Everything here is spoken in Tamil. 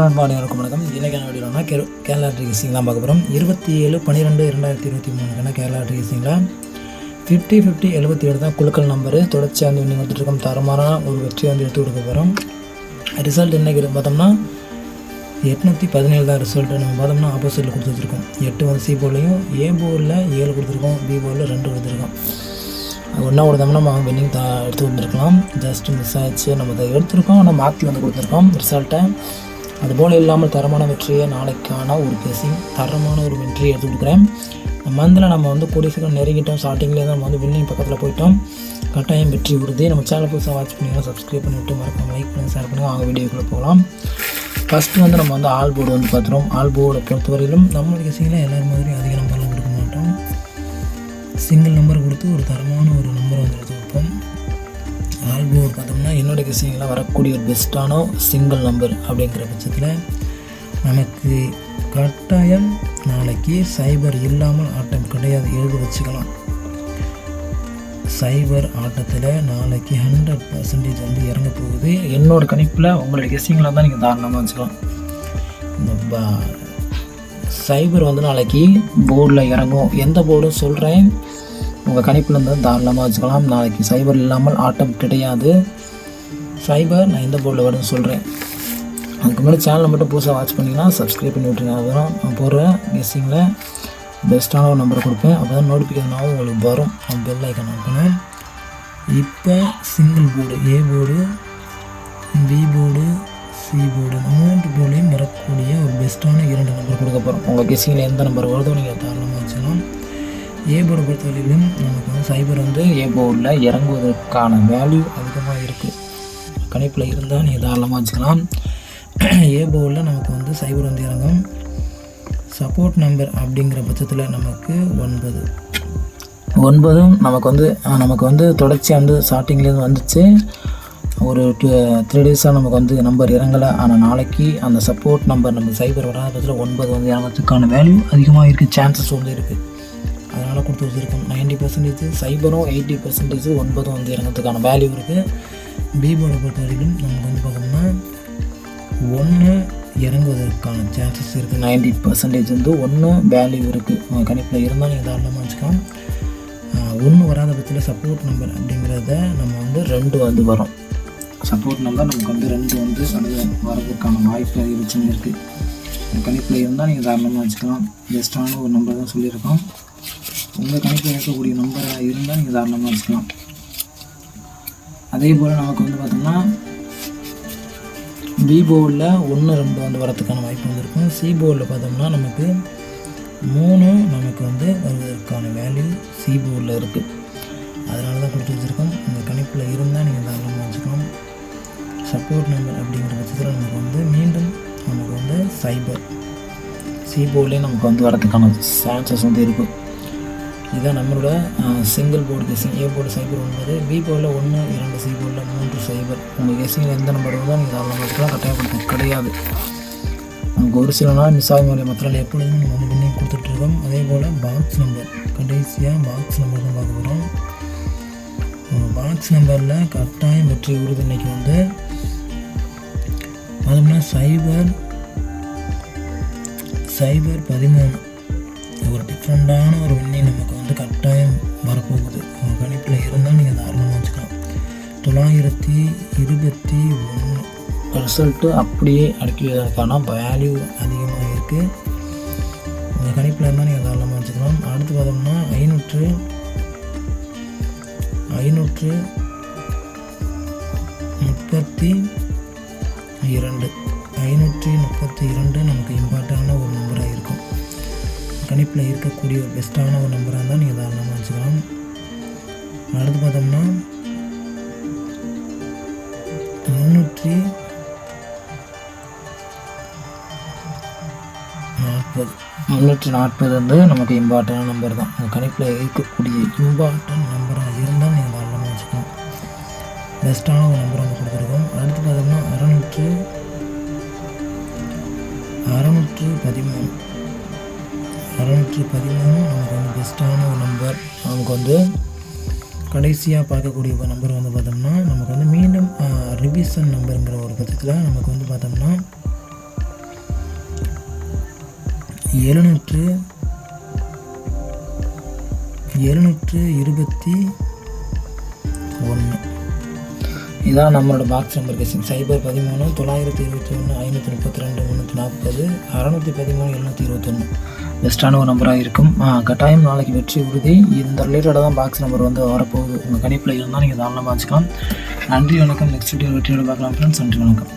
அனைவருக்கும் வணக்கம். இன்றைக்கான வீடியோனா கேரளா ட்ரீசிங் தான் பார்க்க போகிறோம். 27/12/2023 கேரளா ட்ரீசிங்கில் 50/50 77 தான் குழுக்கள் நம்பரு. தொடர்ச்சியாக வந்து இன்னும் வந்துட்டுருக்கோம். தரமான ஒரு வெற்றி வந்து எடுத்து கொடுக்க போகிறோம். ரிசல்ட் இன்றைக்கி பார்த்தோம்னா 817 தான் ரிசல்ட்டு. நம்ம பார்த்தோம்னா ஆப்போசிட்டில் கொடுத்து வச்சுருக்கோம். 8 வந்து சி போர்ட்லையும், ஏ போர்டில் 7 கொடுத்துருக்கோம், பி போர்டில் 2 கொடுத்துருக்கோம். ஒன்றா கொடுத்தோம்னா நம்ம வின்னிங் எடுத்து வந்துருக்கலாம். ஜஸ்ட் மிஸ் ஆகிடுச்சு. நம்ம அதை எடுத்துருக்கோம், ஆனால் மாற்றி வந்து கொடுத்துருக்கோம் ரிசல்ட்டை. அதுபோல் இல்லாமல் தரமான வெற்றியை நாளைக்கான ஒரு கேசிங் தரமான ஒரு வெற்றியை எடுத்து கொடுக்குறேன். மந்தில் நம்ம வந்து கூடிய சீக்கிரம் நெருங்கிட்டோம். ஸ்டார்டிங்லேயே தான் நம்ம வந்து வின்னிங் பக்கத்தில் போயிட்டோம். கட்டாயம் வெற்றி உறுதி. நம்ம சேனல் புதுசாக வாட்ச் பண்ணிங்கன்னா சப்ஸ்கிரைப் பண்ணிவிட்டு மறக்காம லைக் பண்ணி ஷேர் பண்ணுங்கள். அவங்க வீடியோக்குள்ளே போகலாம். ஃபஸ்ட்டு வந்து நம்ம வந்து ஆல் போர்டு வந்து பார்த்துருவோம். ஆல் போர்டை பொறுத்தவரையிலும் நம்மளோட கேசிங்கில் எல்லோரும் மாதிரி அதிக நம்பர்லாம் கொடுக்க மாட்டோம். சிங்கிள் நம்பர் கொடுத்து ஒரு தரமான ஒரு நம்பரை வந்து எடுத்து கொடுப்போம். ஆல் போர்டு பார்த்தோம்னா என்னோட கேசிங்கில் வரக்கூடிய ஒரு பெஸ்ட்டான சிங்கிள் நம்பர் அப்படிங்கிற பட்சத்தில் நமக்கு கட்டாயம் நாளைக்கு சைபர் இல்லாமல் ஆட்டம் கிடையாது, எழுதி வச்சுக்கலாம். சைபர் ஆட்டத்தில் நாளைக்கு 100% வந்து இறங்க போகுது. என்னோடய கணிப்பில் உங்களுடைய கெஸ்ஸிங்கில் தான் நீங்கள் தாராளமாக வச்சுக்கலாம். இந்த சைபர் வந்து நாளைக்கு போர்டில் இறங்கும். எந்த போர்டும் சொல்கிறேன், உங்கள் கணிப்பில் இருந்தால் தாராளமாக வச்சுக்கலாம். நாளைக்கு சைபர் இல்லாமல் ஆட்டம் கிடையாது. சைபர் நான் எந்த போர்டில் வரும்னு சொல்கிறேன். அதுக்கு முன்னாடி சேனலை மட்டும் புதுசாக வாட்ச் பண்ணிங்கன்னா சப்ஸ்கிரைப் பண்ணி விட்டுருங்க. அதுதான் நான் போடுற கெஸ்ஸிங்கில் பெஸ்ட்டான ஒரு நம்பரை கொடுப்பேன். அப்போ தான் நோட்டிஃபிகேஷனாகவும் உங்களுக்கு வரும். பெல் ஐக்கான் அனுப்புனேன். இப்போ single board, A board, B board, C board, 3 போர்டையும் வரக்கூடிய ஒரு பெஸ்ட்டான 2 நம்பர் கொடுக்க போகிறோம். உங்கள் கெஸ்ஸிங்கில் எந்த நம்பர் வருதோ நீங்கள் தாராளமாக வச்சுக்கலாம். ஏ போர்டை பொறுத்தவரையிலும் நமக்கு வந்து சைபர் வந்து ஏ போர்டில் இறங்குவதற்கான வேல்யூ அதிகமாக இருக்குது. கணிப்பில் இருந்தால் நீங்கள் தாராளமாக வச்சுக்கலாம். ஏ போர்டில் நமக்கு வந்து சைபர் வந்து இறங்கும். சப்போர்ட் நம்பர் அப்படிங்கிற பட்சத்தில் நமக்கு 9 நமக்கு வந்து தொடர்ச்சியாக வந்து ஸ்டார்டிங்லேருந்து வந்துச்சு. ஒரு 3 டேஸாக நமக்கு வந்து நம்பர் இறங்கலை. ஆனால் நாளைக்கு அந்த சப்போர்ட் நம்பர் நமக்கு சைபர் வராத பட்சத்தில் 9 வந்து இறங்கிறதுக்கான வேல்யூ அதிகமாக இருக்குது, சான்சஸ் வந்து இருக்குது. அதனால் கொடுத்து வச்சுருக்கோம். 90% சைபரும், 80% 9 வந்து இறங்கிறதுக்கான வேல்யூ இருக்குது. பி போர்டை பொறுத்த வரைக்கும் நமக்கு வந்து பார்த்தோம்னா 1 இறங்குவதற்கான சான்சஸ் இருக்குது. 90% வந்து 1 வேல்யூ இருக்குது. உங்கள் கணிப்பில் இருந்தால் நீங்கள் தாராளமாக வச்சுக்கலாம். 1 வராத பட்சத்தில் சப்போர்ட் நம்பர் அப்படிங்கிறத நம்ம வந்து 2 வந்து வரும். சப்போர்ட் நம்பர் நமக்கு வந்து 2 வந்து வரதுக்கான வாய்ப்பு அதிகபட்சம் இருக்குது. கணிப்பில் இருந்தால் நீங்கள் தாராளமாக வச்சுக்கலாம். பெஸ்ட்டான ஒரு நம்பர் தான் சொல்லியிருக்கோம். உங்கள் கணிப்பில் இருக்கக்கூடிய நம்பராக இருந்தால் நீங்கள் தாராளமாக வச்சுக்கலாம். அதே போல் நமக்கு வந்து பார்த்தோம்னா பி போர்டில் 1, 2 வந்து வரதுக்கான வாய்ப்பு வந்துருக்கும். சி போர்டில் பார்த்தோம்னா நமக்கு 3 நமக்கு வந்து வருவதற்கான வேல்யூ சி போர்டில் இருக்குது. அதனால தான் கொடுத்து வச்சுருக்கோம். உங்கள் கணிப்பில் இருந்தால் நீங்கள் தாராளமாக வச்சுக்கலாம். சப்போர்ட் நம்பர் அப்படிங்கிற பட்சத்தில் நமக்கு வந்து மீண்டும் நமக்கு வந்து சைபர் சி போர்ட்லேயே நமக்கு வந்து வரதுக்கான சான்சஸ் வந்து இருக்குது. இதுதான் நம்மளோட single board casing. A board cipher 9, B போர்டில் 1, 2, சி போர்டில் 3 சைபர். உங்கள் கேசிங்கில் எந்த நம்பர் இருந்தால் நீங்கள் தாராளமாக வச்சுக்கலாம். கட்டாயப்படுத்த கிடையாது. நமக்கு ஒரு சில நாள் மிஸ் ஆகும் வேலை மற்ற எப்பொழுதும் நம்ம வந்து வின்னிங் கொடுத்துட்ருக்கோம். அதே போல் பாக்ஸ் நம்பர், கடைசியாக பாக்ஸ் நம்பர் தான் பார்க்க போகிறோம். பாக்ஸ் நம்பரில் கட்டாயம் வெற்றி உறுதி. இன்றைக்கி வந்து பார்த்தோம்னா சைபர் 13 ஒரு டிஃப்ரெண்ட்டான ஒரு வின்னிங் நமக்கு வந்து கட்டாயம் வரப்போகுது. உங்கள் கணிப்பில் இருந்தால் நீங்கள் தாராளமாக வச்சுக்கலாம். 921 ரிசல்ட்டு அப்படியே அடிக்கிறதுக்கான வேல்யூ அதிகமாக இருக்குது. உங்கள் கணிப்பில் இருந்தால் நீங்கள் தாராளமாக வச்சுக்கலாம். அடுத்து பார்த்தோம்னா 532 532 நமக்கு இம்பார்ட்டான ஒரு நம்பராக இருக்கும். கணிப்பில் இருக்கக்கூடிய ஒரு பெஸ்ட்டான ஒரு நம்பராக இருந்தால் நீங்கள் தாராளமாக வச்சுக்கலாம். அடுத்து பார்த்தோம்னா 340 வந்து நமக்கு இம்பார்ட்டான நம்பர் தான். உங்கள் கணிப்பில் இருக்கக்கூடிய இம்பார்ட்டன்ட் நம்பராக இருந்தால் நீங்கள் தாராளமாக வச்சுக்கலாம். பெஸ்ட்டான ஒரு நம்பர் வந்து கொடுத்துருக்கோம். அடுத்து பார்த்தோம்னா 613 நமக்கு வந்து பெஸ்ட்டான ஒரு நம்பர். நமக்கு வந்து கடைசியாக பார்க்கக்கூடிய நம்பர் வந்து பார்த்தோம்னா நமக்கு வந்து மீண்டும் ரிவிஷன் நம்பருங்கிற ஒரு பட்சத்தில் நமக்கு வந்து பார்த்தோம்னா 721. இதான் நம்மளோட பாக்ஸ் நம்பர் கெஸிங். 013 921 532 340 613 721 பெஸ்ட்டான ஒரு நம்பராக இருக்கும். கட்டாயம் நாளைக்கு வெற்றி உறுதி. இந்த ரிலேட்டடாக தான் பாக்ஸ் நம்பர் வந்து வரப்போகுது. உங்கள் கணிப்பில் இருந்தால் நீங்கள் தாராளமாக வச்சுக்கலாம். நன்றி, வணக்கம். நெக்ஸ்ட் வீடியோ வெற்றியோட பார்க்கலாம் ஃப்ரெண்ட்ஸ். நன்றி, வணக்கம்.